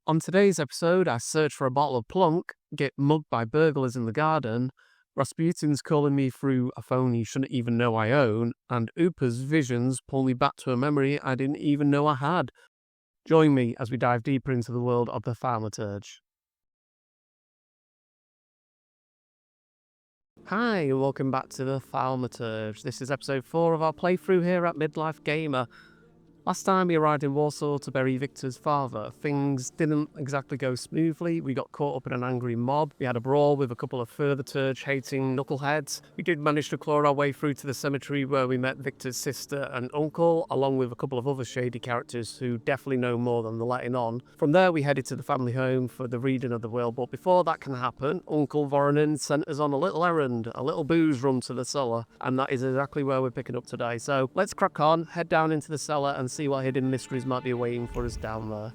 On today's episode, I search for a bottle of plunk, get mugged by burglars in the garden, Rasputin's calling me through a phone he shouldn't even know I own, and Upa's visions pull me back to a memory I didn't even know I had. Join me as we dive deeper into the world of the Thaumaturge. Hi, and welcome back to the Thaumaturge. This is episode 4 of our playthrough here at Midlife Gamer. Last time we arrived in Warsaw to bury Victor's father, things didn't exactly go smoothly. We got caught up in an angry mob. We had a brawl with a couple of further Turge-hating knuckleheads. We did manage to claw our way through to the cemetery where we met Victor's sister and uncle, along with a couple of other shady characters who definitely know more than the letting on. From there, we headed to the family home for the reading of the will, but before that can happen, Uncle Voronin sent us on a little errand, a little booze run to the cellar, and that is exactly where we're picking up today. So let's crack on, head down into the cellar and see what hidden mysteries might be waiting for us down there.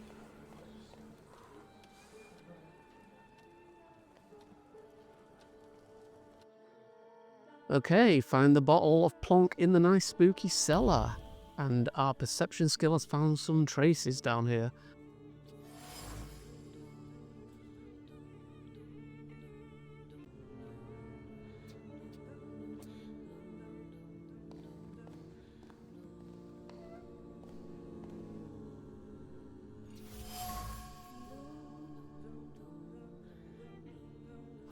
Okay, find the bottle of plunk in the nice spooky cellar. And our perception skill has found some traces down here.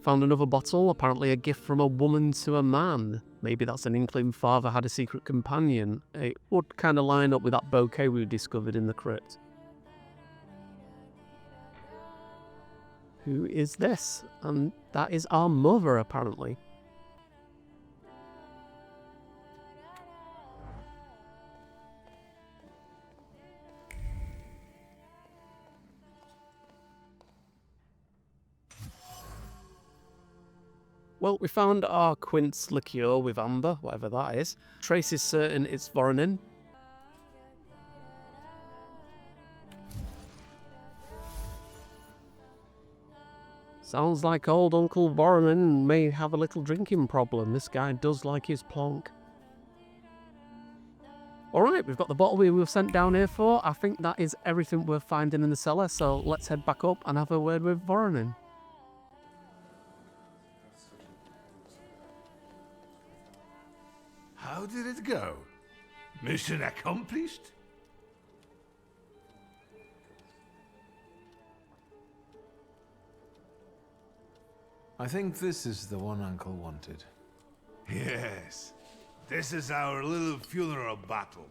Found another bottle, apparently a gift from a woman to a man. Maybe that's an inkling father had a secret companion. It would kind of line up with that bouquet we discovered in the crypt. Who is this? And that is our mother, apparently. Well, we found our quince liqueur with amber, whatever that is. Trace is certain it's Voronin. Sounds like old Uncle Voronin may have a little drinking problem. This guy does like his plonk. Alright, we've got the bottle we were sent down here for. I think that is everything we're finding in the cellar, so let's head back up and have a word with Voronin. How did it go? Mission accomplished? I think this is the one Uncle wanted. Yes. This is our little funeral battle.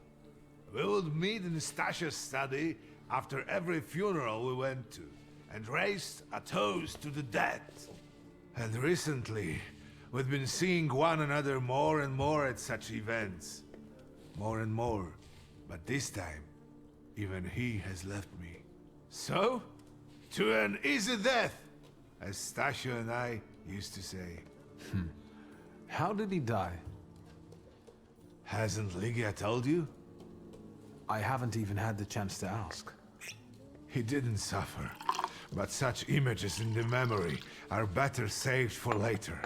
We would meet in Stasha's study after every funeral we went to, and raised a toast to the dead. And recently, we've been seeing one another more and more at such events. More and more. But this time, even he has left me. So, to an easy death, as Stasha and I used to say. How did he die? Hasn't Lygia told you? I haven't even had the chance to ask. He didn't suffer, but such images in the memory are better saved for later.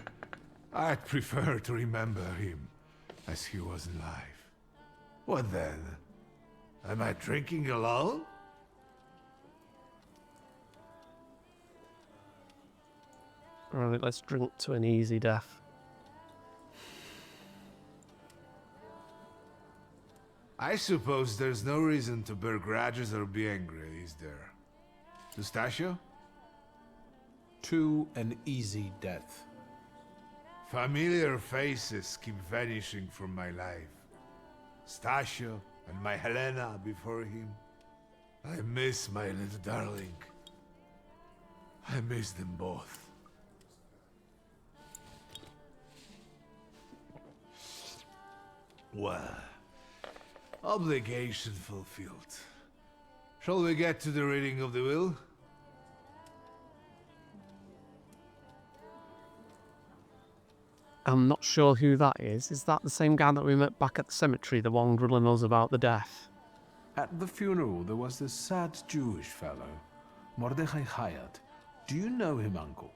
I'd prefer to remember him as he was alive. What then? Am I drinking alone? Alright, let's drink to an easy death. I suppose there's no reason to bear grudges or be angry, is there? Stasha? To an easy death. Familiar faces keep vanishing from my life. Stasha and my Helena before him. I miss my little darling. I miss them both. Well, obligation fulfilled. Shall we get to the reading of the will? I'm not sure who that is. Is that the same guy that we met back at the cemetery, the one grilling us about the death? At the funeral, there was this sad Jewish fellow, Mordechai Hayat. Do you know him, Uncle?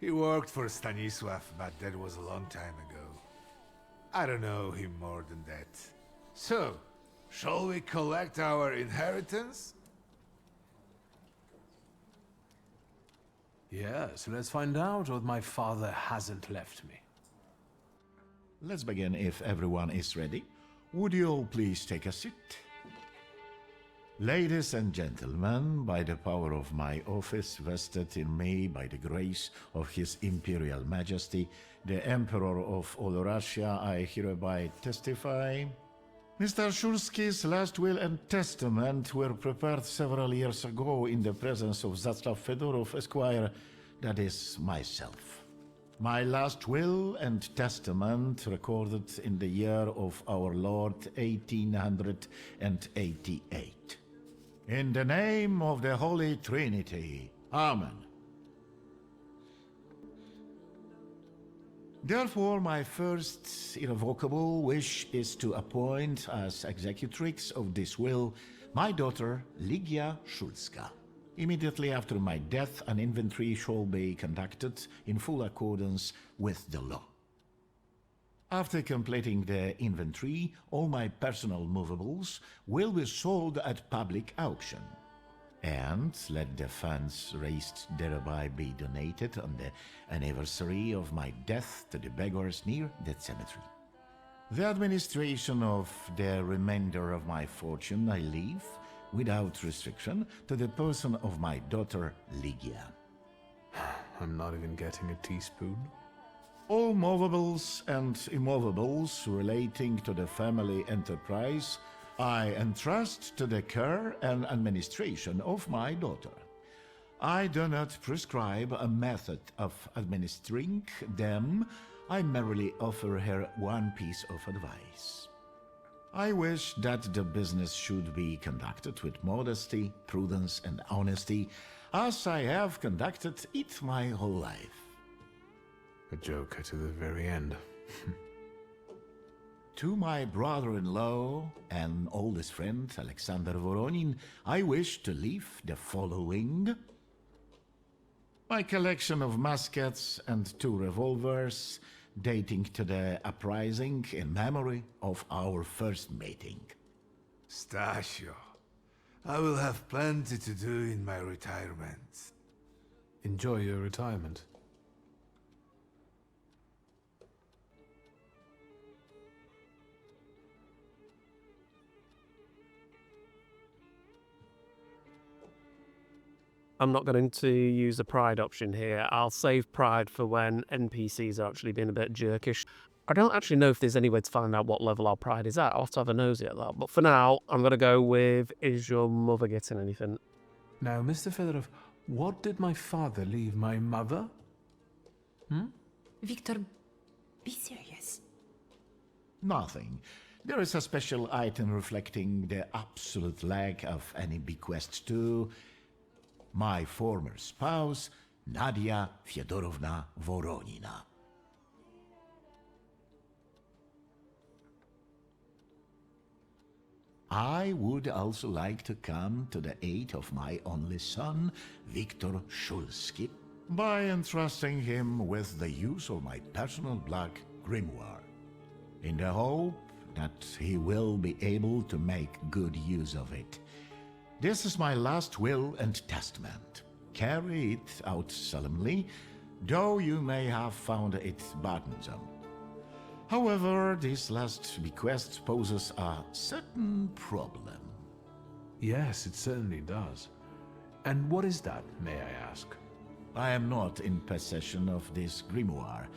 He worked for Stanisław, but that was a long time ago. I don't know him more than that. So, shall we collect our inheritance? Yes, let's find out what my father hasn't left me. Let's begin if everyone is ready. Would you all please take a seat? Ladies and gentlemen, by the power of my office vested in me by the grace of His Imperial Majesty, the Emperor of all Russia, I hereby testify. Mr. Shulski's last will and testament were prepared several years ago in the presence of Zaslav Fedorov, Esquire, that is, myself. My last will and testament recorded in the year of our Lord 1888. In the name of the Holy Trinity. Amen. Therefore, my first irrevocable wish is to appoint as executrix of this will my daughter, Ligia Szulska. Immediately after my death, an inventory shall be conducted in full accordance with the law. After completing the inventory, all my personal movables will be sold at public auction. And let the funds raised thereby be donated on the anniversary of my death to the beggars near that cemetery. The administration of the remainder of my fortune I leave, without restriction, to the person of my daughter Ligia. I'm not even getting a teaspoon. All movables and immovables relating to the family enterprise I entrust to the care and administration of my daughter. I do not prescribe a method of administering them. I merely offer her one piece of advice. I wish that the business should be conducted with modesty, prudence, and honesty, as I have conducted it my whole life. A joker to the very end. To my brother-in-law and oldest friend, Alexander Voronin, I wish to leave the following. My collection of muskets and 2 revolvers, dating to the uprising in memory of our first meeting. Stasio, I will have plenty to do in my retirement. Enjoy your retirement. I'm not going to use the pride option here. I'll save pride for when NPCs are actually being a bit jerkish. I don't actually know if there's any way to find out what level our pride is at. I'll have to have a nosy at that. But for now, I'm going to go with, is your mother getting anything? Now, Mr. Fedorov, what did my father leave my mother? Victor, be serious. Nothing. There is a special item reflecting the absolute lack of any bequest to my former spouse, Nadia Fyodorovna Voronina. I would also like to come to the aid of my only son, Viktor Shulski, by entrusting him with the use of my personal black grimoire, in the hope that he will be able to make good use of it. This is my last will and testament. Carry it out solemnly, though you may have found it burdensome. However, this last bequest poses a certain problem. Yes, it certainly does. And what is that, may I ask? I am not in possession of this grimoire.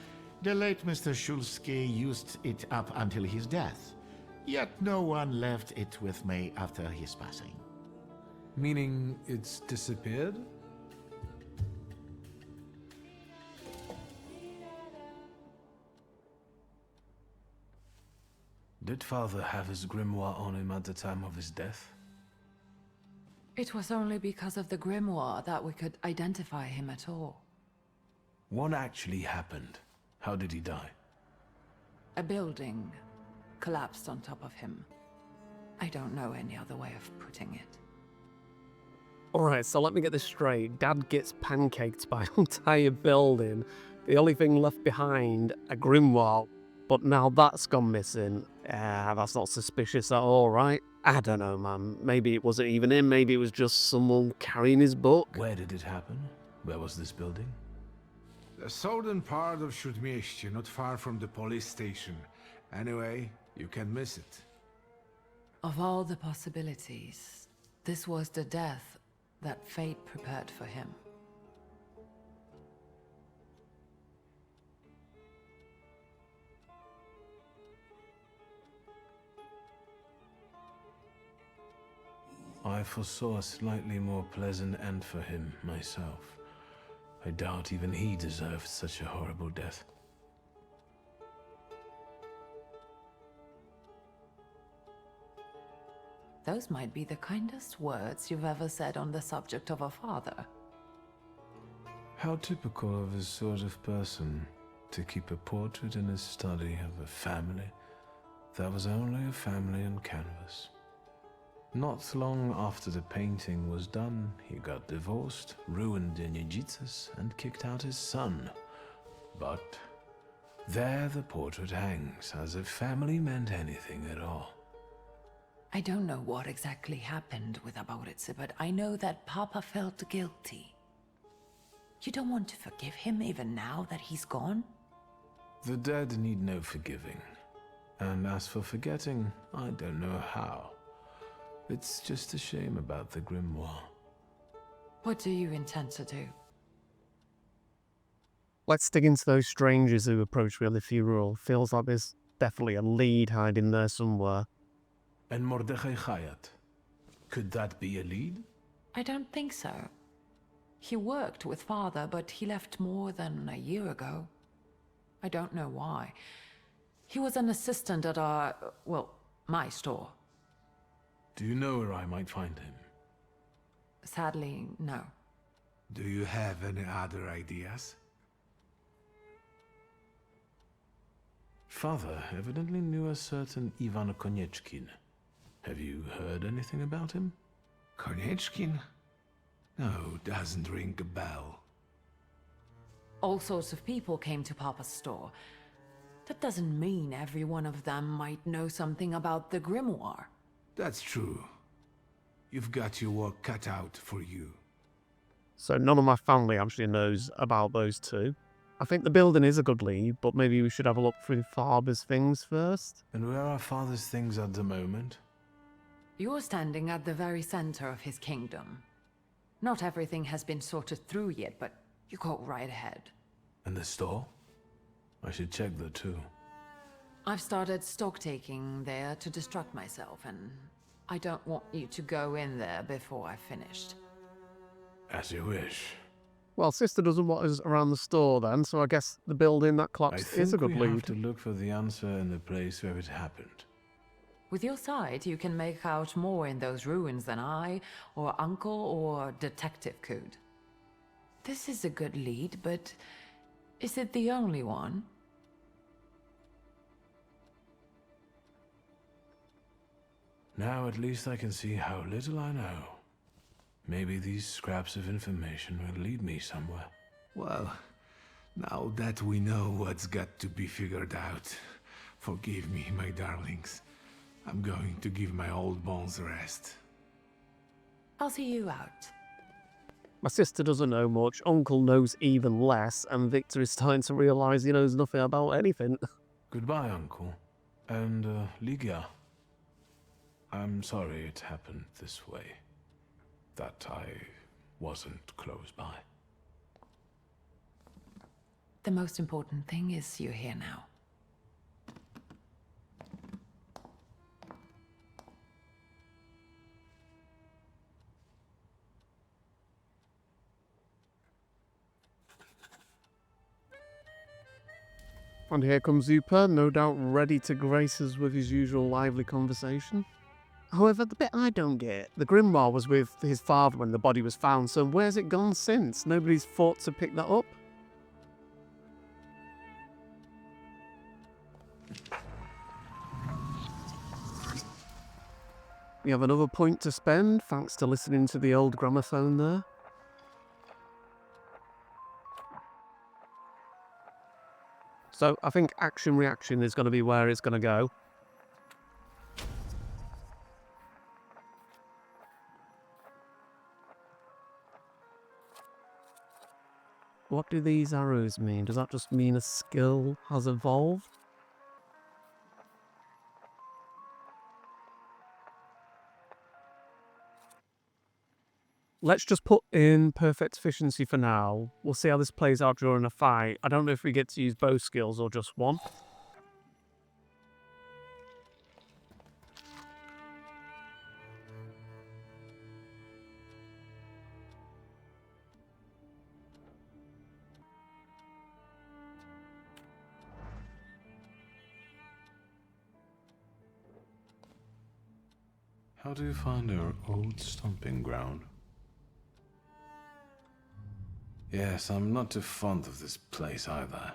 The late Mr. Shulski used it up until his death, yet no one left it with me after his passing. Meaning it's disappeared? Did father have his grimoire on him at the time of his death? It was only because of the grimoire that we could identify him at all. What actually happened? How did he die? A building collapsed on top of him. I don't know any other way of putting it. Alright, so let me get this straight. Dad gets pancaked by an entire building. The only thing left behind, a grimoire. But now that's gone missing. That's not suspicious at all, right? I don't know, man. Maybe it wasn't even him. Maybe it was just someone carrying his book. Where did it happen? Where was this building? The southern part of Śródmieście, not far from the police station. Anyway, you can miss it. Of all the possibilities, this was the death that fate prepared for him. I foresaw a slightly more pleasant end for him myself. I doubt even he deserved such a horrible death. Those might be the kindest words you've ever said on the subject of a father. How typical of his sort of person to keep a portrait in his study of a family that was only a family on canvas. Not long after the painting was done, he got divorced, ruined the Nijitsus, and kicked out his son. But there the portrait hangs, as if family meant anything at all. I don't know what exactly happened with Aboritse, but I know that Papa felt guilty. You don't want to forgive him even now that he's gone? The dead need no forgiving. And as for forgetting, I don't know how. It's just a shame about the Grimoire. What do you intend to do? Let's dig into those strangers who approached me on the funeral. Feels like there's definitely a lead hiding there somewhere. And Mordechai Hayat. Could that be a lead? I don't think so. He worked with Father, but he left more than a year ago. I don't know why. He was an assistant at my store. Do you know where I might find him? Sadly, no. Do you have any other ideas? Father evidently knew a certain Ivan Konieczkin. Have you heard anything about him? Konieczkin? No, doesn't ring a bell. All sorts of people came to Papa's store. That doesn't mean every one of them might know something about the Grimoire. That's true. You've got your work cut out for you. So none of my family actually knows about those two. I think the building is a good lead, but maybe we should have a look through Faber's things first. And where are Father's things at the moment? You're standing at the very center of his kingdom. Not everything has been sorted through yet, but you go right ahead. And the store? I should check that too. I've started stock-taking there to distract myself, and I don't want you to go in there before I've finished. As you wish. Well, Sister doesn't want us around the store then, so I guess the building that I collapsed think is a good we have lead. to look for the answer in the place where it happened. With your sight, you can make out more in those ruins than I, or Uncle, or Detective could. This is a good lead, but is it the only one? Now at least I can see how little I know. Maybe these scraps of information will lead me somewhere. Well, now that we know what's got to be figured out, forgive me, my darlings. I'm going to give my old bones a rest. I'll see you out. My sister doesn't know much, Uncle knows even less, and Victor is starting to realise he knows nothing about anything. Goodbye, Uncle. And, Ligia. I'm sorry it happened this way. That I wasn't close by. The most important thing is you're here now. And here comes Zupa, no doubt ready to grace us with his usual lively conversation. However, the bit I don't get, the Grimoire was with his father when the body was found, so where's it gone since? Nobody's thought to pick that up? We have another point to spend, thanks to listening to the old gramophone there. So I think action-reaction is going to be where it's going to go. What do these arrows mean? Does that just mean a skill has evolved? Let's just put in perfect efficiency for now. We'll see how this plays out during a fight. I don't know if we get to use both skills or just one. How do you find our old stomping ground? Yes, I'm not too fond of this place either.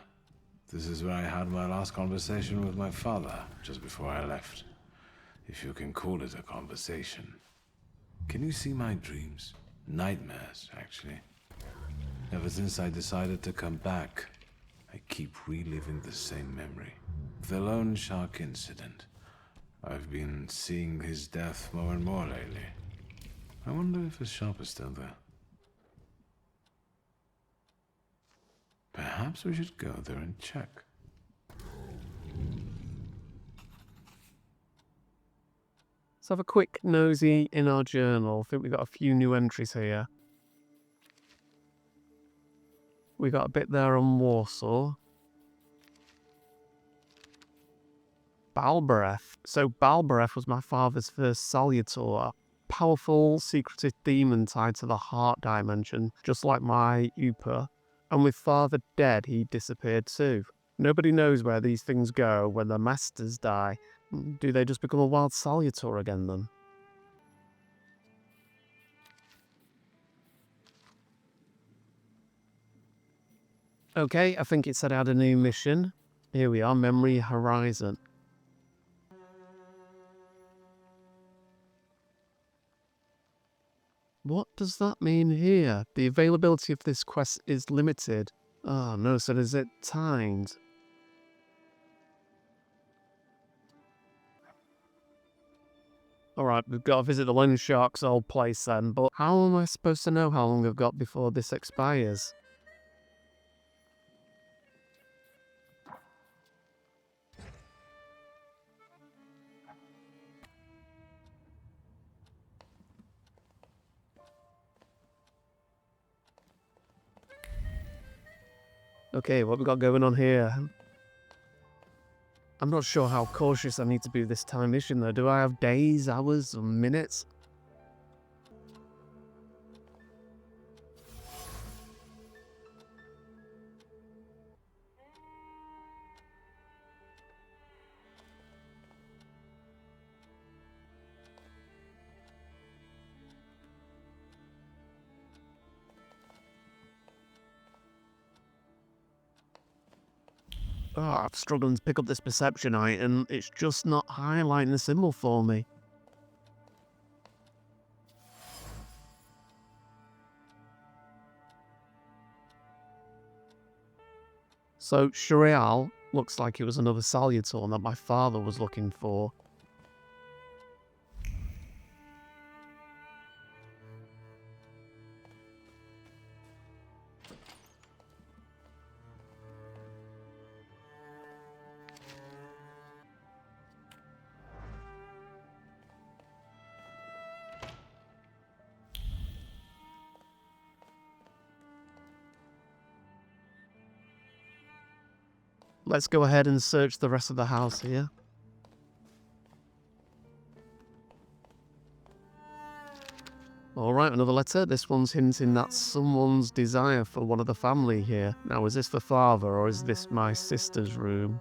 This is where I had my last conversation with my father, just before I left. If you can call it a conversation. Can you see my dreams? Nightmares, actually. Ever since I decided to come back, I keep reliving the same memory. The loan shark incident. I've been seeing his death more and more lately. I wonder if his shop is still there. Perhaps we should go there and check. Let's have a quick nosy in our journal. I think we've got a few new entries here. We got a bit there on Warsaw. Balbereth. So Balbereth was my father's first cellar, powerful, secretive demon tied to the heart dimension, just like my Upa. And with father dead, he disappeared too. Nobody knows where these things go when their masters die. Do they just become a wild cellar again then? Okay, I think it said I had a new mission. Here we are, Memory Horizon. What does that mean here? The availability of this quest is limited. Oh no, so is it timed? Alright, we've got to visit the Loan Shark's old place then, but how am I supposed to know how long I've got before this expires? Okay, what we got going on here? I'm not sure how cautious I need to be with this time mission though. Do I have days, hours, or minutes? Oh, I'm struggling to pick up this perception item. It's just not highlighting the symbol for me. So, Shrial looks like it was another Saluton that my father was looking for. Let's go ahead and search the rest of the house here. Alright, another letter. This one's hinting that someone's desire for one of the family here. Now, is this the father or is this my sister's room?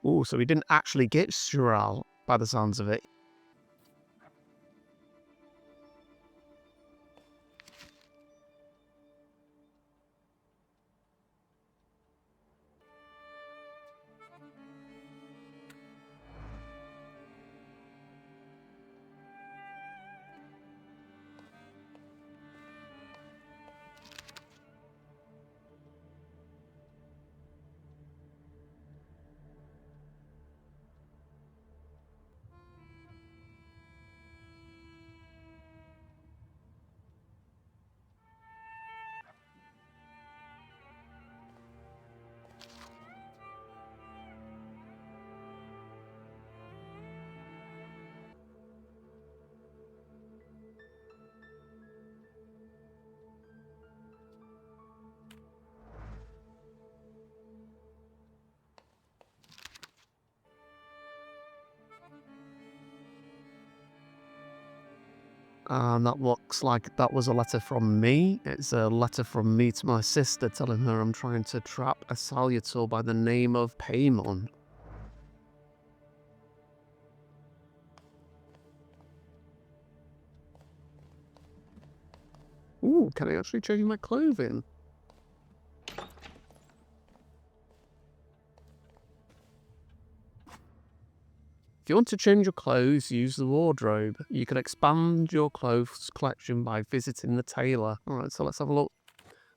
Ooh, so he didn't actually get Shural by the sounds of it. And that looks like that was a letter from me. It's a letter from me to my sister telling her I'm trying to trap a cellar by the name of Paimon. Ooh, can I actually change my clothing? If you want to change your clothes, use the wardrobe. You can expand your clothes collection by visiting the tailor. Alright, so let's have a look.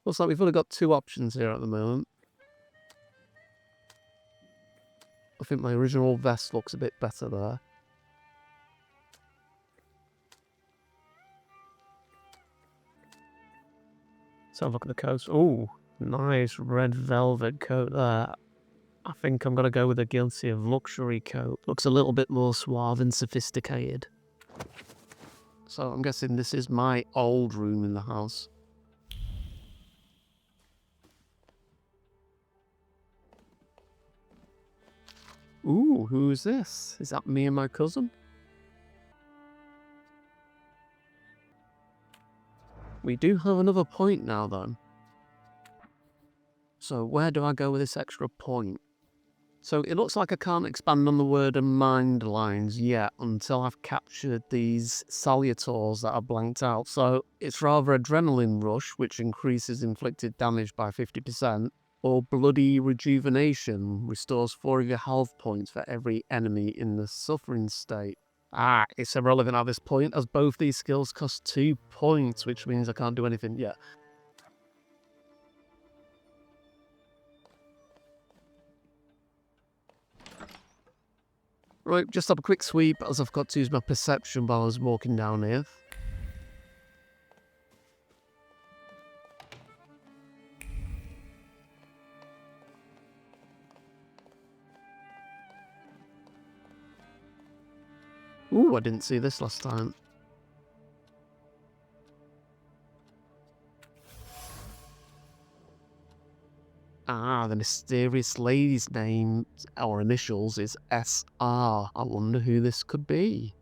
Looks like we've only got 2 options here at the moment. I think my original vest looks a bit better there. Let's have a look at the coat. Oh, nice red velvet coat there. I think I'm going to go with a Guilty of Luxury coat. Looks a little bit more suave and sophisticated. So I'm guessing this is my old room in the house. Ooh, who is this? Is that me and my cousin? We do have another point now, though. So where do I go with this extra point? So it looks like I can't expand on the word and mind lines yet until I've captured these salutors that are blanked out. So it's rather adrenaline rush, which increases inflicted damage by 50%, or bloody rejuvenation, restores 4 of your health points for every enemy in the suffering state. Ah, it's irrelevant at this point, as both these skills cost 2 points, which means I can't do anything yet. Right, just have a quick sweep, as I've got to use my perception while I was walking down here. Ooh, I didn't see this last time. Ah, the mysterious lady's name, or initials, is SR. I wonder who this could be.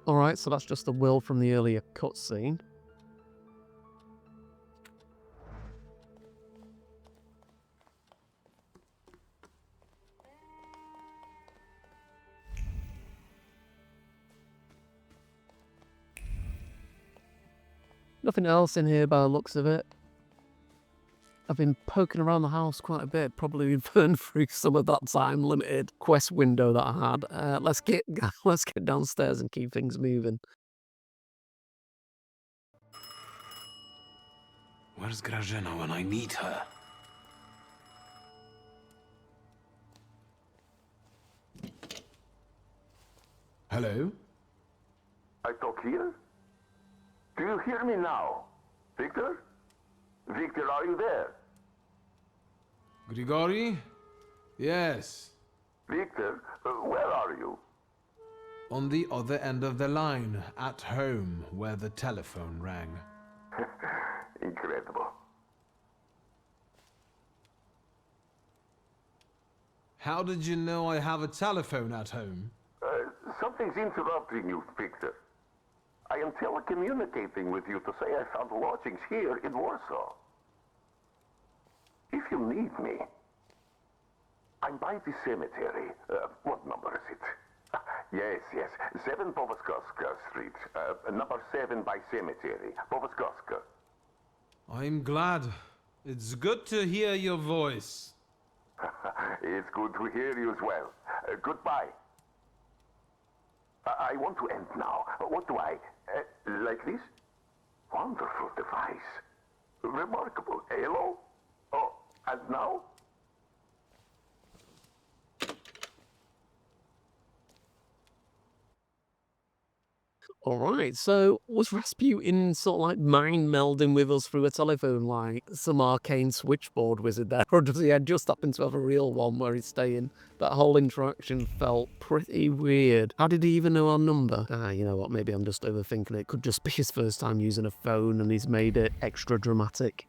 Alright, so that's just the will from the earlier cutscene. Nothing else in here by the looks of it. I've been poking around the house quite a bit, probably burned through some of that time-limited quest window that I had. Let's get downstairs and keep things moving. Where's Grażyna when I need her? Hello? I talk here? Do you hear me now? Victor? Victor, are you there? Grigori? Yes. Victor, where are you? On the other end of the line, at home, where the telephone rang. Incredible. How did you know I have a telephone at home? Something's interrupting you, Victor. I am telecommunicating with you to say I found lodgings here in Warsaw. If you need me, I'm by the cemetery. What number is it? Yes. 7 Powaskowska Street. Number 7 by cemetery. Powaskowska. I'm glad. It's good to hear your voice. It's good to hear you as well. Goodbye. I want to end now. What do I... like this? Wonderful device. Remarkable. Hello? Oh, and now? Alright, so was Rasputin sort of like mind melding with us through a telephone like some arcane switchboard wizard there? Or does he just happen to have a real one where he's staying? That whole interaction felt pretty weird. How did he even know our number? You know what, maybe I'm just overthinking it. Could just be his first time using a phone and he's made it extra dramatic.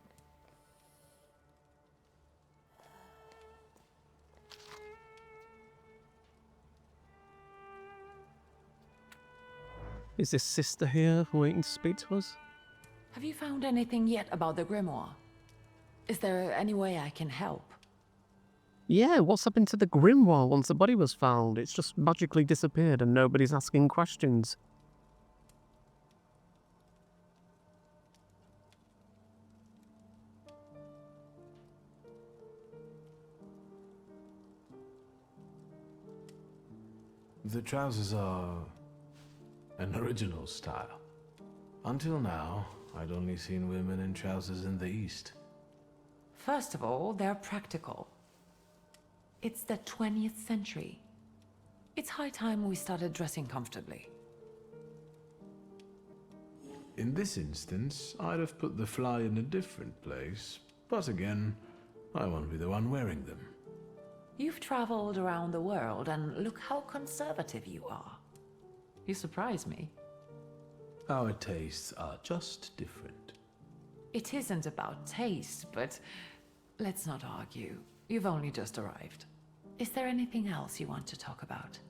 Is this sister here waiting to speak to us? Have you found anything yet about the Grimoire? Is there any way I can help? Yeah, what's happened to the Grimoire once the body was found? It's just magically disappeared and nobody's asking questions. The trousers are an original style. Until now, I'd only seen women in trousers in the East. First of all, they're practical. It's the 20th century. It's high time we started dressing comfortably. In this instance, I'd have put the fly in a different place, but again, I won't be the one wearing them. You've traveled around the world, and look how conservative you are. You surprise me. Our tastes are just different. It isn't about taste, but let's not argue. You've only just arrived. Is there anything else you want to talk about?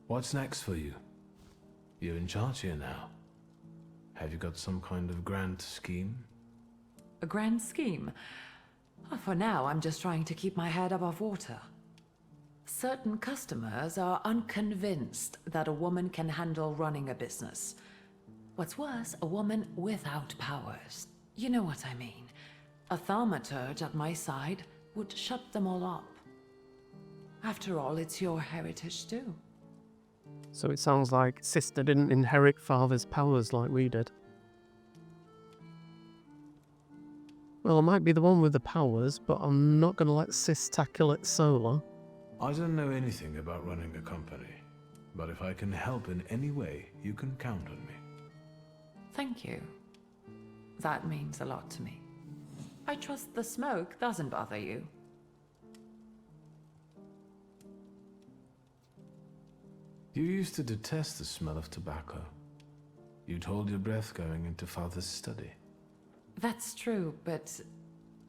What's next for you? You're in charge here now. Have you got some kind of grand scheme? A grand scheme? For now, I'm just trying to keep my head above water. Certain customers are unconvinced that a woman can handle running a business. What's worse, a woman without powers. You know what I mean. A thaumaturge at my side would shut them all up. After all, it's your heritage too. So it sounds like sister didn't inherit father's powers like we did. Well, I might be the one with the powers, but I'm not going to let sis tackle it solo. I don't know anything about running a company, but if I can help in any way, you can count on me. Thank you. That means a lot to me. I trust the smoke doesn't bother you. You used to detest the smell of tobacco. You'd hold your breath going into father's study. That's true, but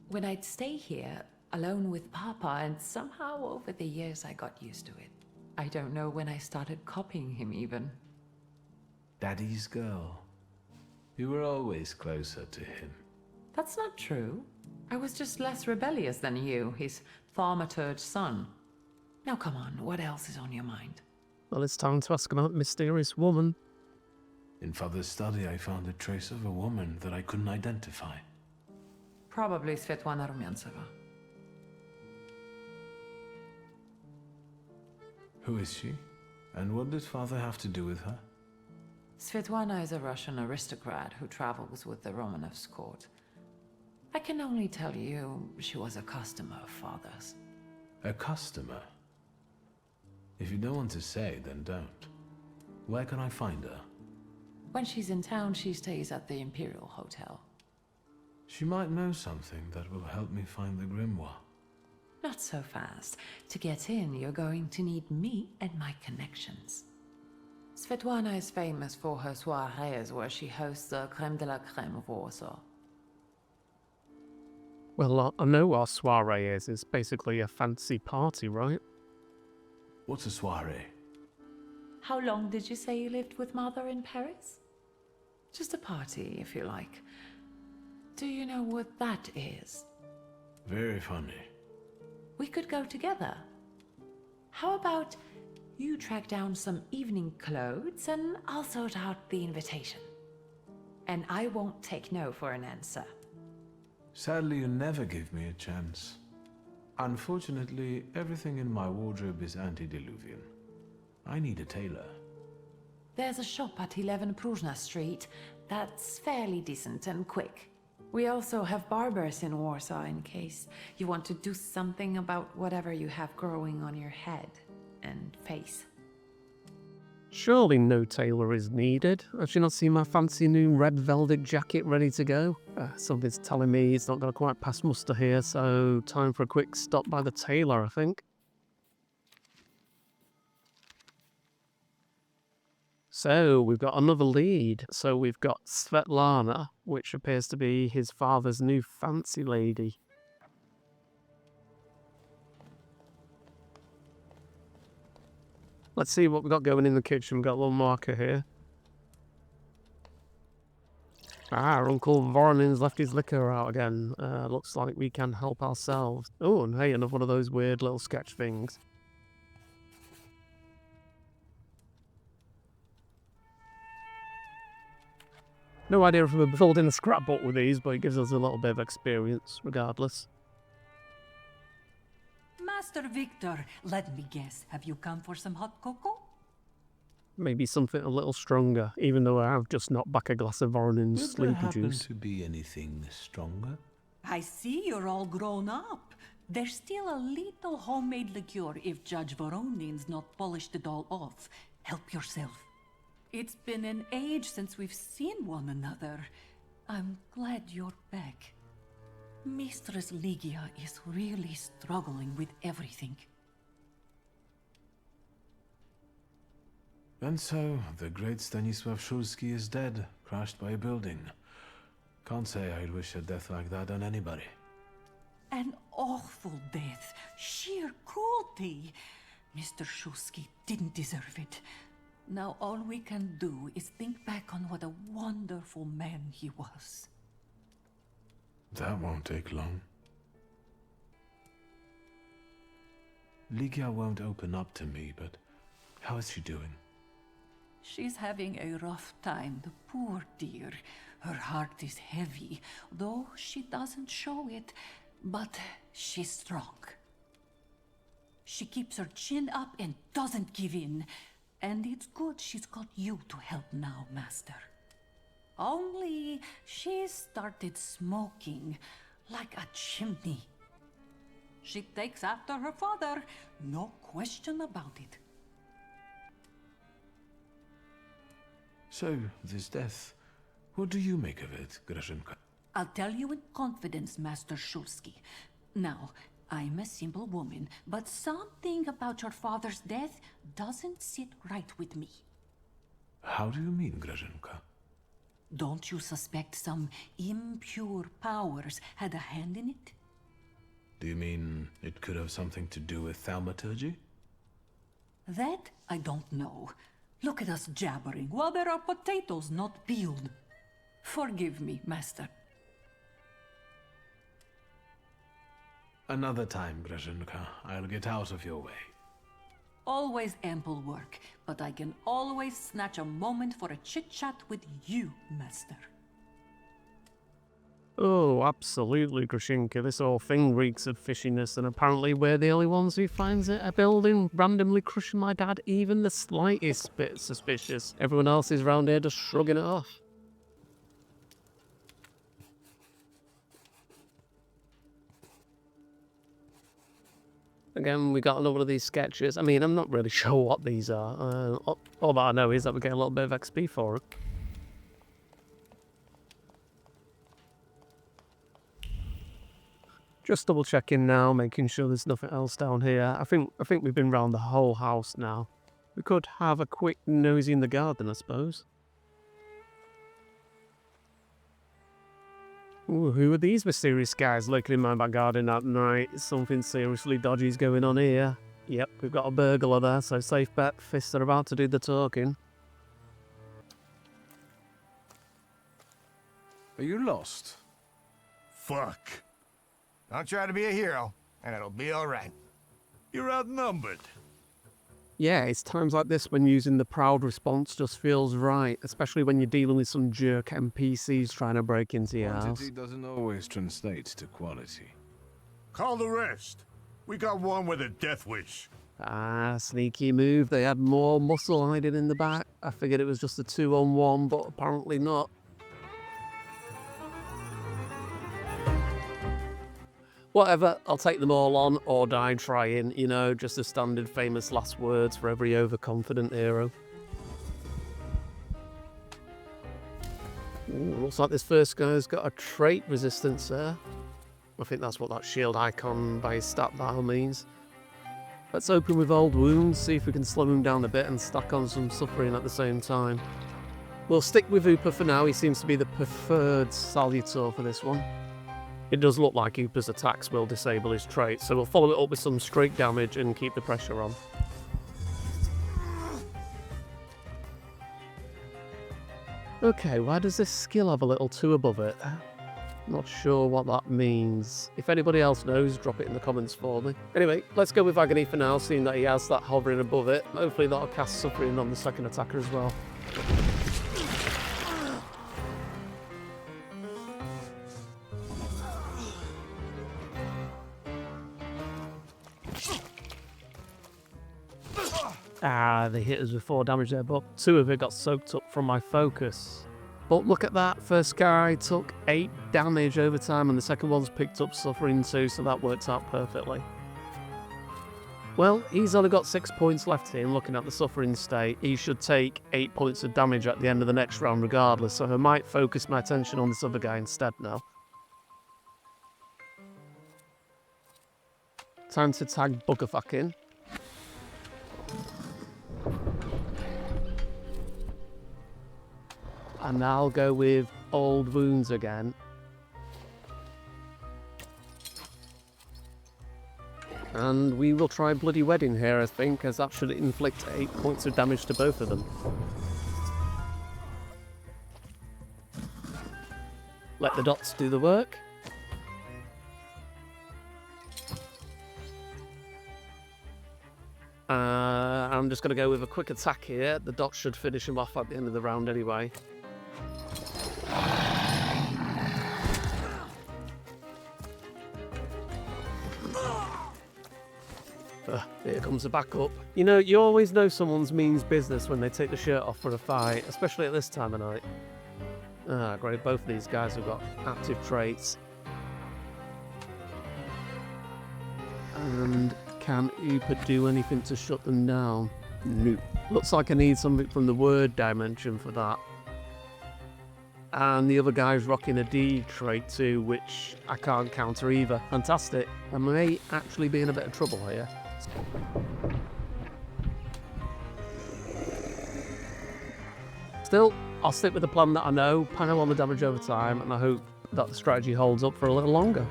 when I'd stay here, alone with Papa, and somehow over the years I got used to it. I don't know when I started copying him even. Daddy's girl. You were always closer to him. That's not true. I was just less rebellious than you, his thaumaturge son. Now come on, what else is on your mind? Well, it's time to ask about the mysterious woman. In father's study, I found a trace of a woman that I couldn't identify. Probably Svetlana Rumyantseva. Who is she? And what did father have to do with her? Svetlana is a Russian aristocrat who travels with the Romanovs' court. I can only tell you she was a customer of father's. A customer? If you don't want to say, then don't. Where can I find her? When she's in town, she stays at the Imperial Hotel. She might know something that will help me find the Grimoire. Not so fast. To get in, you're going to need me and my connections. Svetlana is famous for her soirees where she hosts the creme de la creme of Warsaw. Well, I know what a soiree is. It's basically a fancy party, right? What's a soiree? How long did you say you lived with Mother in Paris? Just a party, if you like. Do you know what that is? Very funny. We could go together. How about you track down some evening clothes and I'll sort out the invitation. And I won't take no for an answer. Sadly, you never give me a chance. Unfortunately, everything in my wardrobe is antediluvian. I need a tailor. There's a shop at 11 Pruzhna Street that's fairly decent and quick. We also have barbers in Warsaw in case you want to do something about whatever you have growing on your head. and face. Surely no tailor is needed. Have you not seen my fancy new red velvet jacket ready to go? Something's telling me it's not going to quite pass muster here, so time for a quick stop by the tailor, I think. So, we've got another lead. So we've got Svetlana, which appears to be his father's new fancy lady. Let's see what we've got going in the kitchen. We've got a little marker here. Our Uncle Voronin's left his liquor out again. Looks like we can help ourselves. Oh, and hey, another one of those weird little sketch things. No idea if we're building a scrapbook with these, but it gives us a little bit of experience, regardless. Master Victor, let me guess. Have you come for some hot cocoa? Maybe something a little stronger, even though I have just knocked back a glass of Voronin's Would there sleepy happen juice. to be anything stronger? I see you're all grown up. There's still a little homemade liqueur if Judge Voronin's not polished it all off. Help yourself. It's been an age since we've seen one another. I'm glad you're back. Mistress Ligia is really struggling with everything. And so, the great Stanisław Szulski is dead, crashed by a building. Can't say I'd wish a death like that on anybody. An awful death. Sheer cruelty. Mr. Szulski didn't deserve it. Now all we can do is think back on what a wonderful man he was. That won't take long. Ligia won't open up to me, but how is she doing? She's having a rough time, the poor dear. Her heart is heavy, though she doesn't show it, but she's strong. She keeps her chin up and doesn't give in, and it's good she's got you to help now, Master. Only she started smoking like a chimney. She takes after her father, no question about it. So, this death, what do you make of it, Grażynka? I'll tell you in confidence, Master Szulski. Now, I'm a simple woman, but something about your father's death doesn't sit right with me. How do you mean, Grażynka? Don't you suspect some impure powers had a hand in it? Do you mean it could have something to do with thaumaturgy? That I don't know. Look at us jabbering while there are potatoes not peeled. Forgive me, Master. Another time, Grażynka. I'll get out of your way. Always ample work, but I can always snatch a moment for a chit-chat with you, Master. Oh, absolutely, Grushinka. This whole thing reeks of fishiness, and apparently we're the only ones who finds it. A building randomly crushing my dad, even the slightest bit suspicious. Everyone else is round here just shrugging it off. Again, we got another of these sketches. I mean, I'm not really sure what these are. All that I know is that we get a little bit of XP for it. Just double checking now, making sure there's nothing else down here. I think we've been round the whole house now. We could have a quick nosy in the garden, I suppose. Ooh, who are these mysterious guys lurking in my back garden at night? Something seriously dodgy's going on here. Yep, we've got a burglar there, so safe bet. Fists are about to do the talking. Are you lost? Fuck. I'll try to be a hero, and it'll be alright. You're outnumbered. Yeah, it's times like this when using the proud response just feels right, especially when you're dealing with some jerk NPCs trying to break into your house. Quantity doesn't always translate to quality. Call the rest. We got one with a death wish. Ah, sneaky move. They had more muscle hiding in the back. I figured it was just a 2-on-1, but apparently not. Whatever, I'll take them all on or die trying, you know, just the standard famous last words for every overconfident hero. Ooh, looks like this first guy's got a trait resistance there. I think that's what that shield icon by his stat bar means. Let's open with old wounds, see if we can slow him down a bit and stack on some suffering at the same time. We'll stick with Hooper for now, he seems to be the preferred salutor for this one. It does look like Hooper's attacks will disable his trait, so we'll follow it up with some straight damage and keep the pressure on. Okay, why does this skill have a little 2 above it? Not sure what that means. If anybody else knows, drop it in the comments for me. Anyway, let's go with Agony for now, seeing that he has that hovering above it. Hopefully that'll cast Suffering on the second attacker as well. Ah, they hit us with 4 damage there, but 2 of it got soaked up from my focus. But look at that, first guy took 8 damage over time and the second one's picked up Suffering too, so that worked out perfectly. Well, he's only got 6 points left here, and looking at the Suffering state, he should take 8 points of damage at the end of the next round regardless, so I might focus my attention on this other guy instead now. Time to tag Buggerfuck in. And I'll go with Old Wounds again. And we will try Bloody Wedding here, I think, as that should inflict 8 points of damage to both of them. Let the dots do the work. I'm just going to go with a quick attack here. The dots should finish him off at the end of the round anyway. Here comes the backup. You know, you always know someone's means business when they take the shirt off for a fight, especially at this time of night. Ah, great, both of these guys have got active traits. And can Upa do anything to shut them down? Nope. Looks like I need something from the word dimension for that. And the other guy's rocking a D trait too, which I can't counter either. Fantastic. I may actually be in a bit of trouble here. Still, I'll stick with the plan that I know, pile on the damage over time, and I hope that the strategy holds up for a little longer.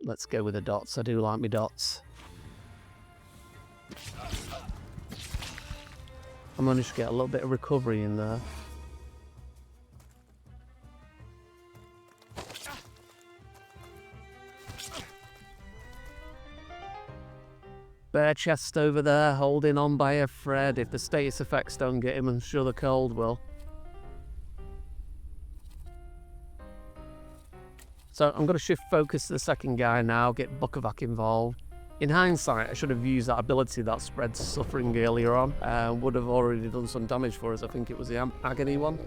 Let's go with the dots. I do like me dots. I managed to get a little bit of recovery in there. Bare chest over there, holding on by a thread. If the status effects don't get him, I'm sure the cold will. So I'm going to shift focus to the second guy now, get Buggerfuck involved. In hindsight, I should have used that ability that spreads Suffering earlier on. Would have already done some damage for us. I think it was the Agony one.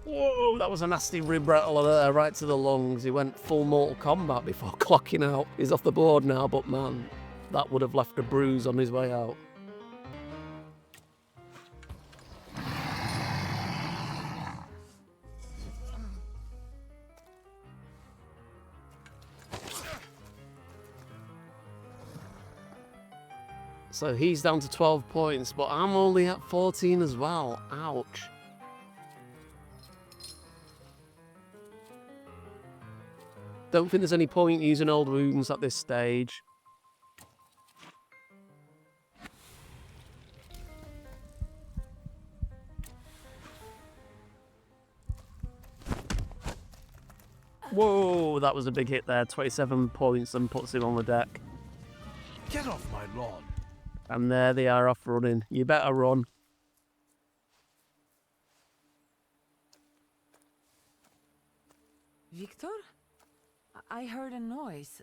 Whoa, that was a nasty rib rattle there, right to the lungs. He went full Mortal Kombat before clocking out. He's off the board now, but man, that would have left a bruise on his way out. So he's down to 12 points, but I'm only at 14 as well. Ouch. Don't think there's any point using old wounds at this stage. Whoa, that was a big hit there. 27 points and puts him on the deck. Get off my lawn. And there they are off running. You better run. Victor? I heard a noise.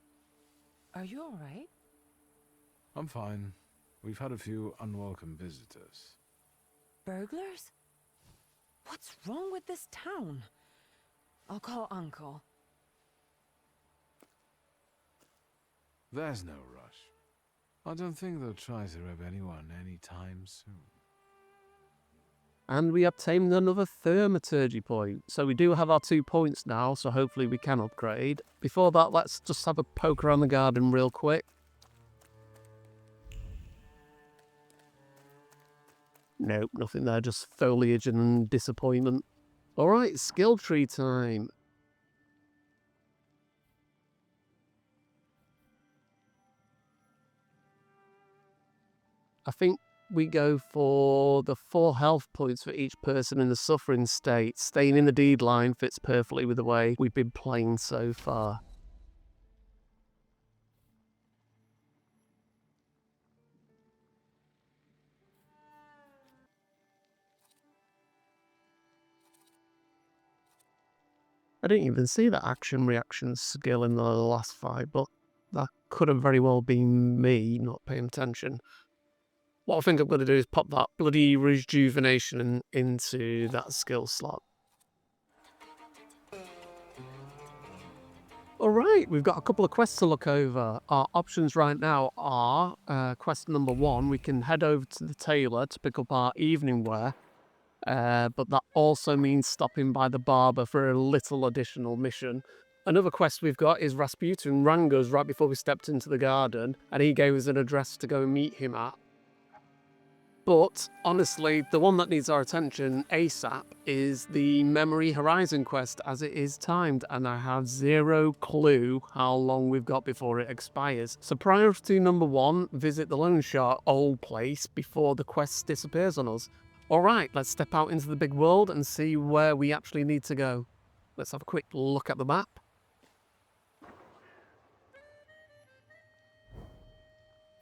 Are you all right? I'm fine. We've had a few unwelcome visitors. Burglars? What's wrong with this town? I'll call Uncle. There's no rush. I don't think they'll try to rob anyone anytime soon. And we obtained another Thaumaturge point. So we do have our 2 points now, so hopefully we can upgrade. Before that, let's just have a poke around the garden real quick. Nope, nothing there, just foliage and disappointment. Alright, skill tree time. I think we go for the 4 health points for each person in the suffering state. Staying in the deed line fits perfectly with the way we've been playing so far. I didn't even see that action reaction skill in the last fight, but that could have very well been me not paying attention. What I think I'm going to do is pop that bloody rejuvenation into that skill slot. Alright, we've got a couple of quests to look over. Our options right now are, quest number 1, we can head over to the tailor to pick up our evening wear. But that also means stopping by the barber for a little additional mission. Another quest we've got is Rasputin rang us right before we stepped into the garden, and he gave us an address to go and meet him at. But, honestly, the one that needs our attention ASAP is the Memory Horizon quest, as it is timed, and I have zero clue how long we've got before it expires. So priority number 1, visit the Loan Shark old place before the quest disappears on us. Alright, let's step out into the big world and see where we actually need to go. Let's have a quick look at the map.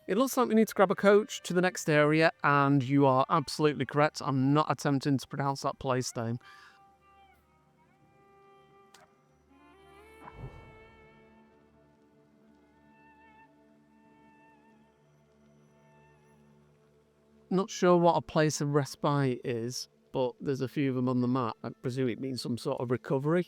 It looks like we need to grab a coach to the next area, and you are absolutely correct. I'm not attempting to pronounce that place name. Not sure what a place of respite is, but there's a few of them on the map. I presume it means some sort of recovery.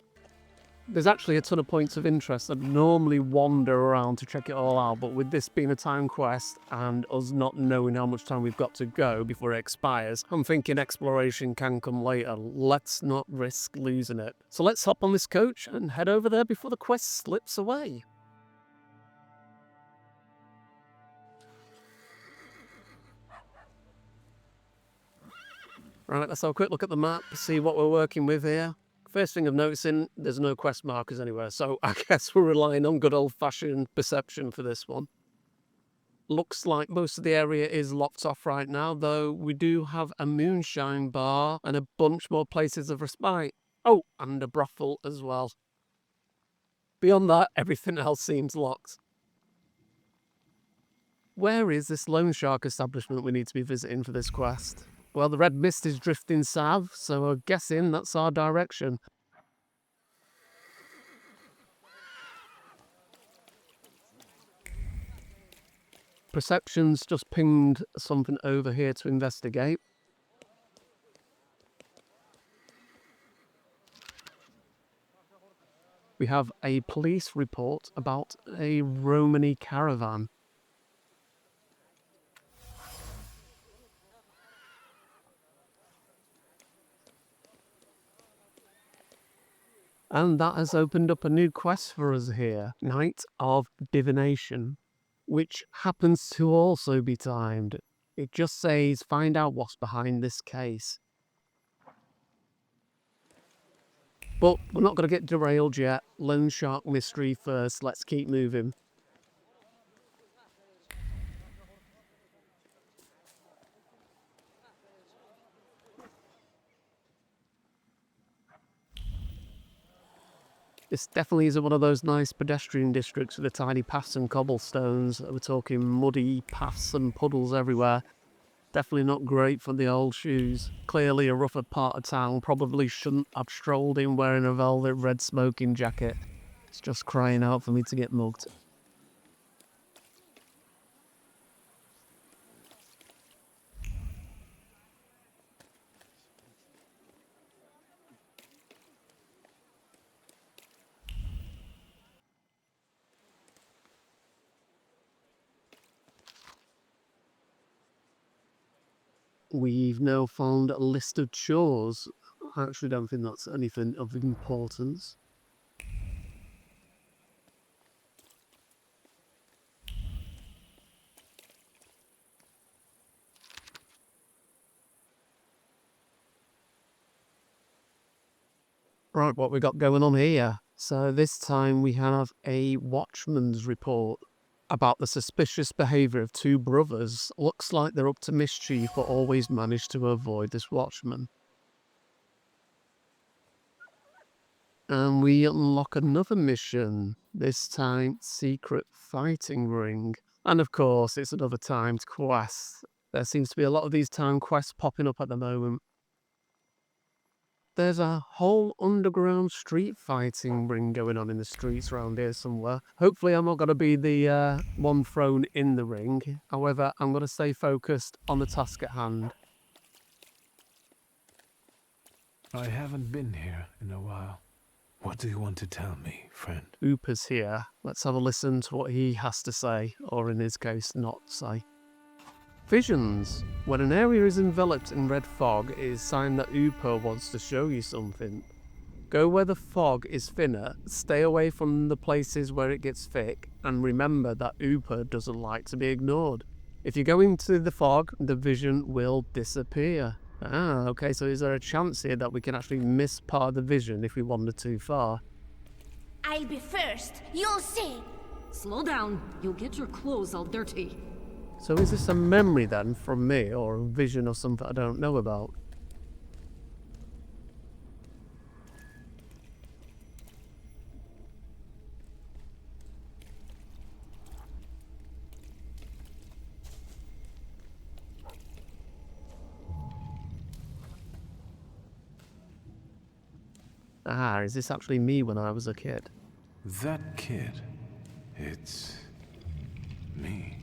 There's actually a ton of points of interest. I'd normally wander around to check it all out, but with this being a time quest and us not knowing how much time we've got to go before it expires, I'm thinking exploration can come later. Let's not risk losing it. So let's hop on this coach and head over there before the quest slips away. Right, let's have a quick look at the map, see what we're working with here. First thing I'm noticing, there's no quest markers anywhere, so I guess we're relying on good old-fashioned perception for this one. Looks like most of the area is locked off right now, though we do have a moonshine bar and a bunch more places of respite. Oh, and a brothel as well. Beyond that, everything else seems locked. Where is this loan shark establishment we need to be visiting for this quest? Well, the red mist is drifting south, so I'm guessing that's our direction. Perception's just pinged something over here to investigate. We have a police report about a Romany caravan. And that has opened up a new quest for us here, Night of Divination, which happens to also be timed. It just says, find out what's behind this case. But we're not going to get derailed yet. Loan Shark mystery first. Let's keep moving. This definitely isn't one of those nice pedestrian districts with the tiny paths and cobblestones. We're talking muddy paths and puddles everywhere. Definitely not great for the old shoes. Clearly a rougher part of town. Probably shouldn't have strolled in wearing a velvet red smoking jacket. It's just crying out for me to get mugged. We've now found a list of chores. I actually don't think that's anything of importance. Right, what we got going on here? So this time we have a watchman's report about the suspicious behaviour of two brothers. Looks like they're up to mischief, but always manage to avoid this watchman. And we unlock another mission, this time secret fighting ring. And of course, it's another timed quest. There seems to be a lot of these timed quests popping up at the moment. There's a whole underground street fighting ring going on in the streets around here somewhere. Hopefully I'm not going to be the one thrown in the ring. However, I'm going to stay focused on the task at hand. I haven't been here in a while. What do you want to tell me, friend? Ooper's here. Let's have a listen to what he has to say, or in his case, not say. Visions. When an area is enveloped in red fog, it is a sign that Ooper wants to show you something. Go where the fog is thinner, stay away from the places where it gets thick, and remember that Ooper doesn't like to be ignored. If you go into the fog, the vision will disappear. Ah, okay, so is there a chance here that we can actually miss part of the vision if we wander too far? I'll be first, you'll see. Slow down, you'll get your clothes all dirty. So is this a memory then from me, or a vision or something I don't know about? Ah, is this actually me when I was a kid? That kid. It's me.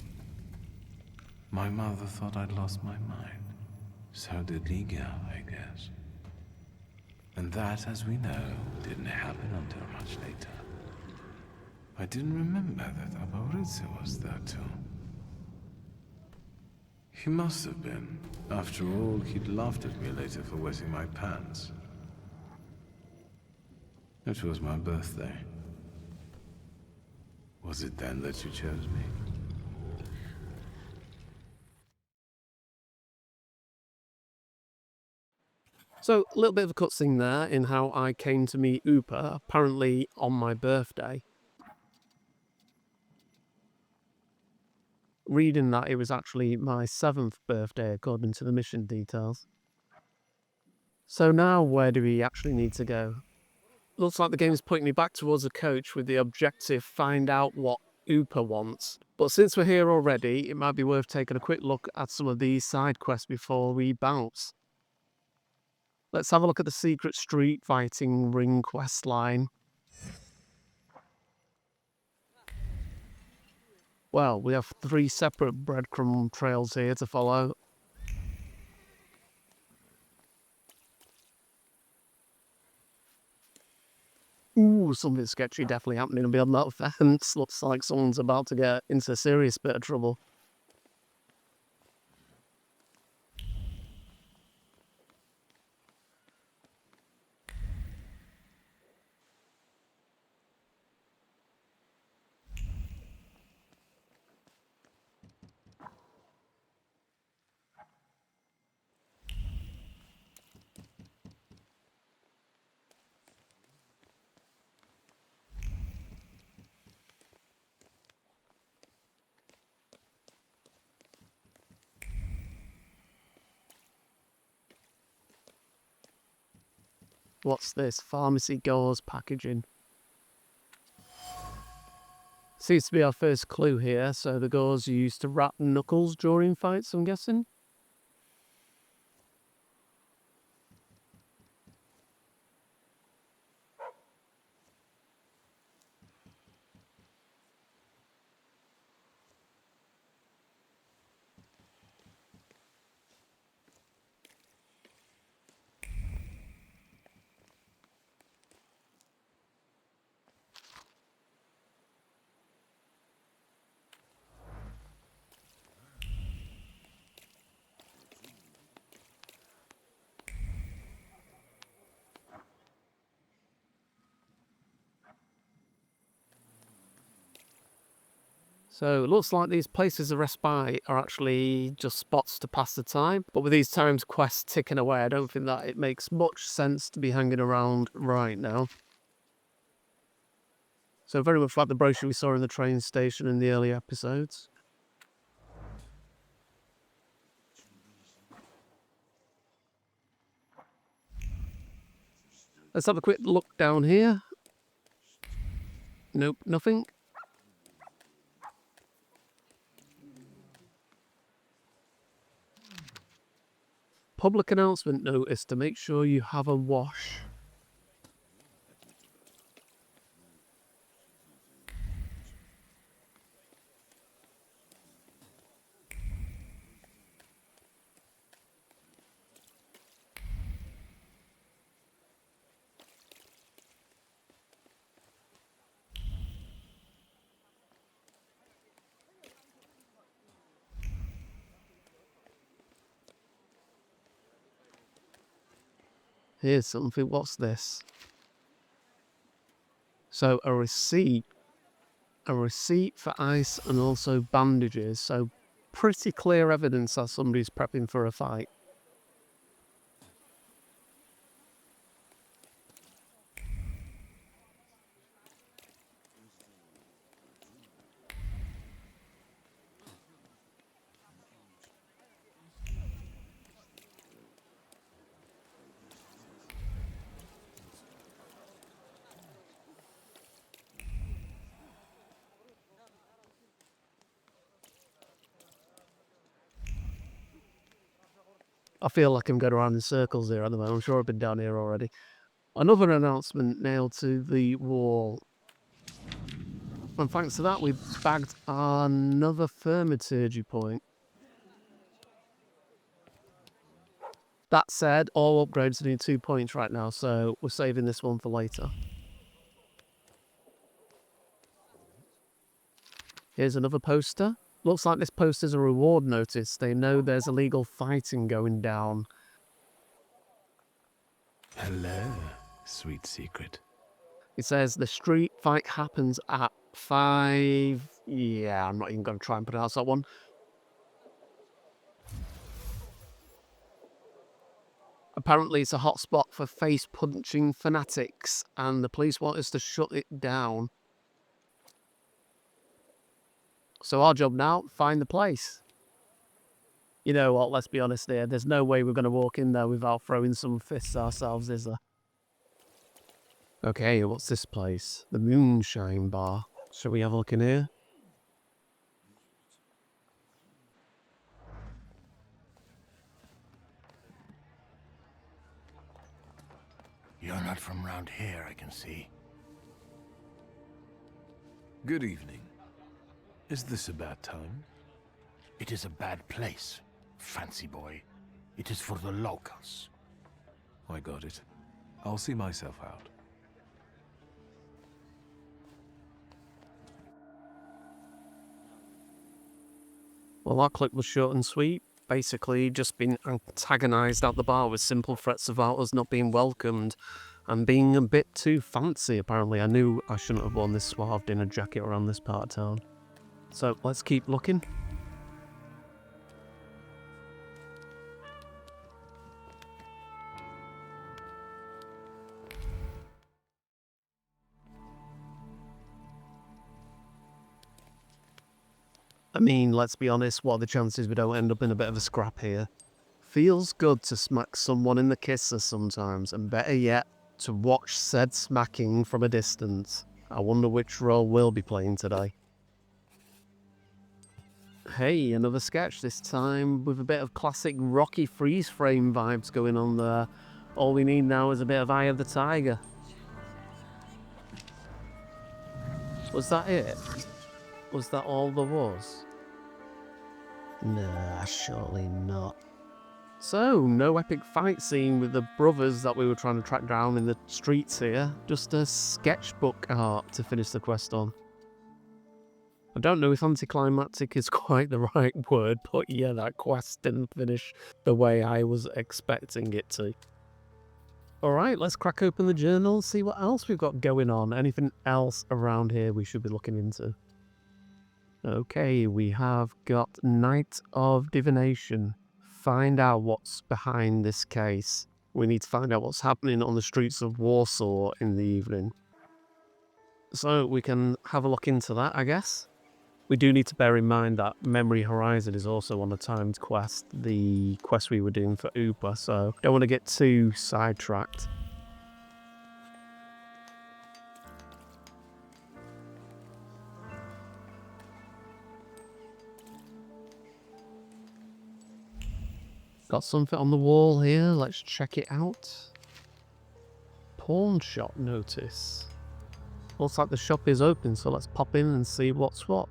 My mother thought I'd lost my mind. So did Liga, I guess. And that, as we know, didn't happen until much later. I didn't remember that Abaritse was there too. He must have been. After all, he'd laughed at me later for wetting my pants. It was my birthday. Was it then that you chose me? So, a little bit of a cutscene there in how I came to meet Ooper, apparently on my birthday. Reading that it was actually my 7th birthday according to the mission details. So now where do we actually need to go? Looks like the game is pointing me back towards a coach with the objective find out what Ooper wants. But since we're here already, it might be worth taking a quick look at some of these side quests before we bounce. Let's have a look at the secret street fighting ring quest line. Well, we have 3 separate breadcrumb trails here to follow. Ooh, something sketchy definitely happening beyond that fence. Looks like someone's about to get into a serious bit of trouble. What's this? Pharmacy Gauze packaging. Seems to be our first clue here. So the gauze you used to wrap knuckles during fights, I'm guessing. So it looks like these places of respite are actually just spots to pass the time. But with these times quests ticking away, I don't think that it makes much sense to be hanging around right now. So very much like the brochure we saw in the train station in the early episodes. Let's have a quick look down here. Nope, nothing. Public announcement notice to make sure you have a wash. Here's something. What's this? So a receipt. A receipt for ice and also bandages. So pretty clear evidence that somebody's prepping for a fight. I feel like I'm going around in circles here at the moment. I'm sure I've been down here already. Another announcement nailed to the wall. And thanks to that, we've bagged another Thaumaturge point. That said, all upgrades need 2 points right now, so we're saving this one for later. Here's another poster. Looks like this poster's a reward notice. They know there's illegal fighting going down. Hello, sweet secret. It says the street fight happens at 5... Yeah, I'm not even going to try and pronounce that one. Apparently it's a hotspot for face-punching fanatics, and the police want us to shut it down. So our job now, find the place. You know what, let's be honest here, there's no way we're going to walk in there without throwing some fists ourselves, is there? Okay, what's this place? The Moonshine Bar. Shall we have a look in here? You're not from round here, I can see. Good evening. Is this a bad time? It is a bad place, fancy boy. It is for the locals. I got it. I'll see myself out. Well, that clip was short and sweet. Basically, just been antagonised at the bar with simple threats about us not being welcomed and being a bit too fancy, apparently. I knew I shouldn't have worn this suave dinner jacket around this part of town. So, let's keep looking. I mean, let's be honest, what are the chances we don't end up in a bit of a scrap here? Feels good to smack someone in the kisser sometimes, and better yet, to watch said smacking from a distance. I wonder which role we'll be playing today. Hey, another sketch, this time with a bit of classic Rocky freeze frame vibes going on there. All we need now is a bit of Eye of the Tiger. Was that it? Was that all there was? Nah, surely not. So, no epic fight scene with the brothers that we were trying to track down in the streets here. Just a sketchbook art to finish the quest on. I don't know if anticlimactic is quite the right word, but yeah, that quest didn't finish the way I was expecting it to. Alright, let's crack open the journal, see what else we've got going on. Anything else around here we should be looking into? Okay, we have got Night of Divination. Find out what's behind this case. We need to find out what's happening on the streets of Warsaw in the evening. So we can have a look into that, I guess. We do need to bear in mind that Memory Horizon is also on a timed quest, the quest we were doing for Uber, so don't want to get too sidetracked. Got something on the wall here, let's check it out. Pawn shop notice. Looks like the shop is open, so let's pop in and see what's what.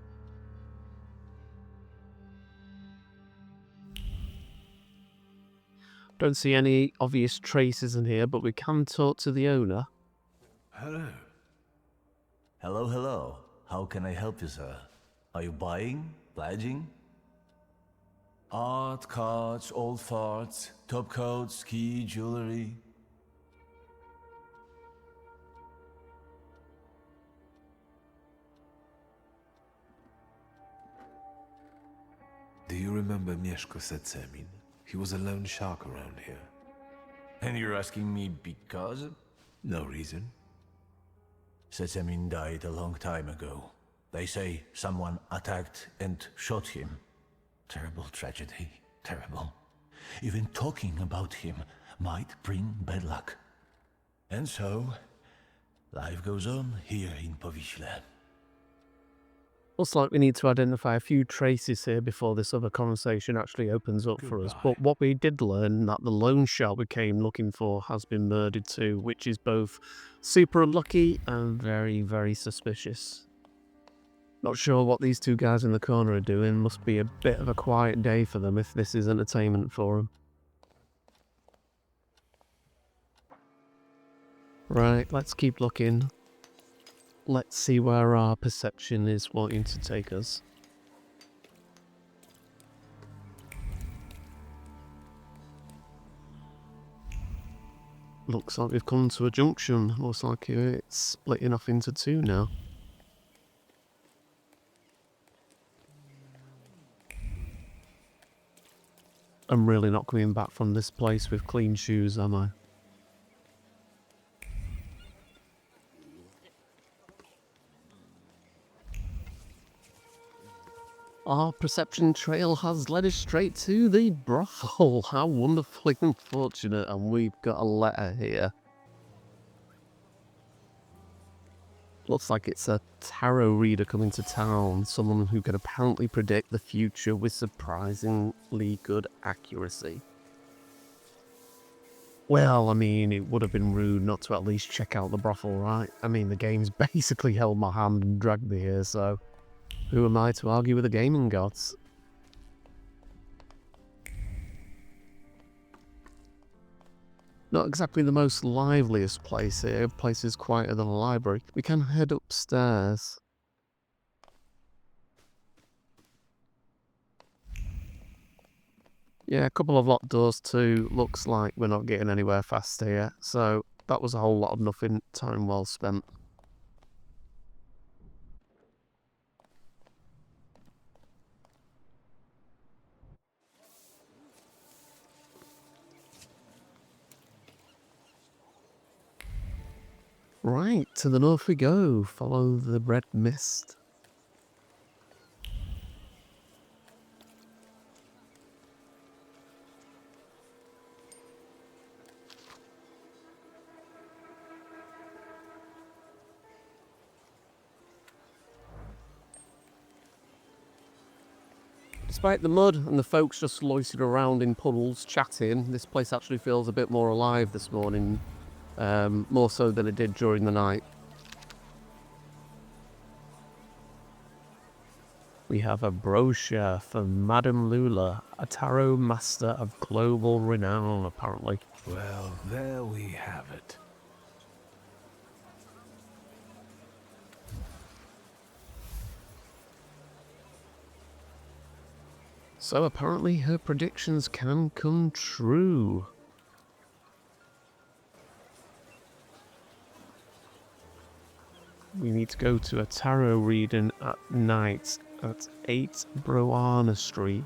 Don't see any obvious traces in here, but we can talk to the owner. Hello. Hello, hello. How can I help you, sir? Are you buying? Pledging? Art, cards, old farts, top coats, key, jewelry. Do you remember Mieszko Setsemin? He was a lone shark around here. And you're asking me because? No reason. Setsemin died a long time ago. They say someone attacked and shot him. Terrible tragedy. Terrible. Even talking about him might bring bad luck. And so, life goes on here in Powiśle. Looks like we need to identify a few traces here before this other conversation actually opens up for us. But what we did learn, that the loan shark we came looking for has been murdered too, which is both super unlucky and very, very suspicious. Not sure what these two guys in the corner are doing. Must be a bit of a quiet day for them if this is entertainment for them. Right, let's keep looking. Let's see where our perception is wanting to take us. Looks like we've come to a junction. Looks like it's splitting off into two now. I'm really not coming back from this place with clean shoes, am I? Our perception trail has led us straight to the brothel. How wonderfully unfortunate, and we've got a letter here. Looks like it's a tarot reader coming to town, someone who can apparently predict the future with surprisingly good accuracy. Well, I mean, it would have been rude not to at least check out the brothel, right? I mean, the game's basically held my hand and dragged me here, so who am I to argue with the gaming gods? Not exactly the most liveliest place here. Place is quieter than a library. We can head upstairs. Yeah, a couple of locked doors too. Looks like we're not getting anywhere fast here. So that was a whole lot of nothing. Time well spent. Right, to the north we go. Follow the red mist. Despite the mud and the folks just loitering around in puddles chatting, this place actually feels a bit more alive this morning, more so than it did during the night. We have a brochure for Madame Lula, a tarot master of global renown, apparently. Well, there we have it. So apparently her predictions can come true. We need to go to a tarot reading at night at 8 Broana Street.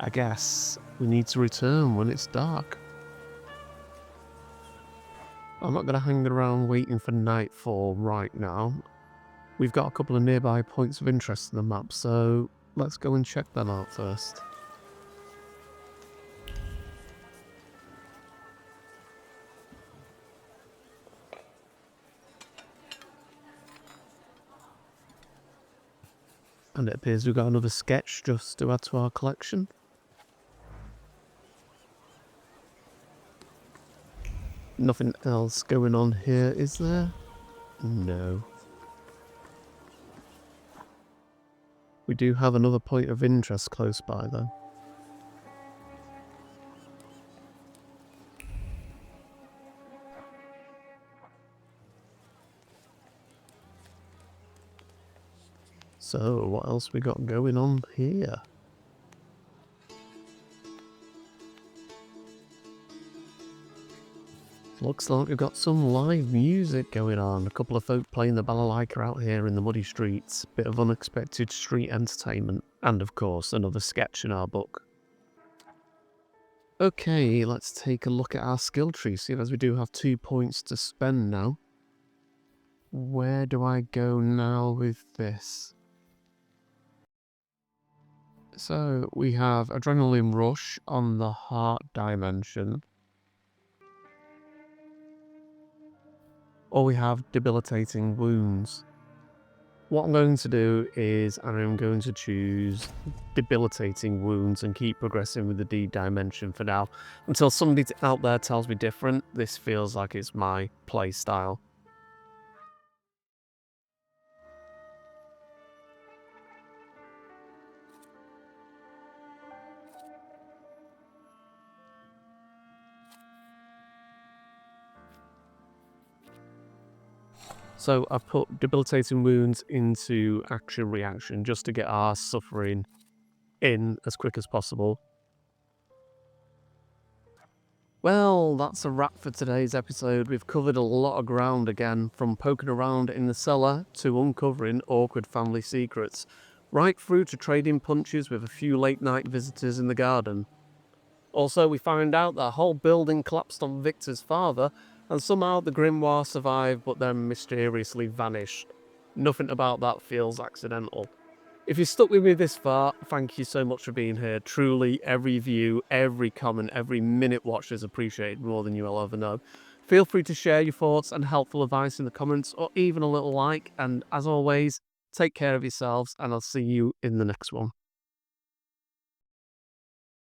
I guess we need to return when it's dark. I'm not going to hang around waiting for nightfall right now. We've got a couple of nearby points of interest in the map, so let's go and check them out first. And it appears we've got another sketch just to add to our collection. Nothing else going on here, is there? No. We do have another point of interest close by, though. So, what else we got going on here? Looks like we've got some live music going on. A couple of folk playing the balalaika out here in the muddy streets. Bit of unexpected street entertainment. And of course, another sketch in our book. Okay, let's take a look at our skill tree, seeing as we do have 2 points to spend now. Where do I go now with this? So, we have Adrenaline Rush on the Heart Dimension. Or we have Debilitating Wounds. What I'm going to do is I'm going to choose Debilitating Wounds and keep progressing with the D dimension for now. Until somebody out there tells me different, this feels like it's my play style. So I've put Debilitating Wounds into Action Reaction just to get our suffering in as quick as possible. Well, that's a wrap for today's episode. We've covered a lot of ground again, from poking around in the cellar to uncovering awkward family secrets, right through to trading punches with a few late night visitors in the garden. Also, we found out that a whole building collapsed on Victor's father, and somehow the Grimoire survived but then mysteriously vanished. Nothing about that feels accidental. If you stuck with me this far, thank you so much for being here. Truly, every view, every comment, every minute watched is appreciated more than you'll ever know. Feel free to share your thoughts and helpful advice in the comments, or even a little like, and as always, take care of yourselves, and I'll see you in the next one.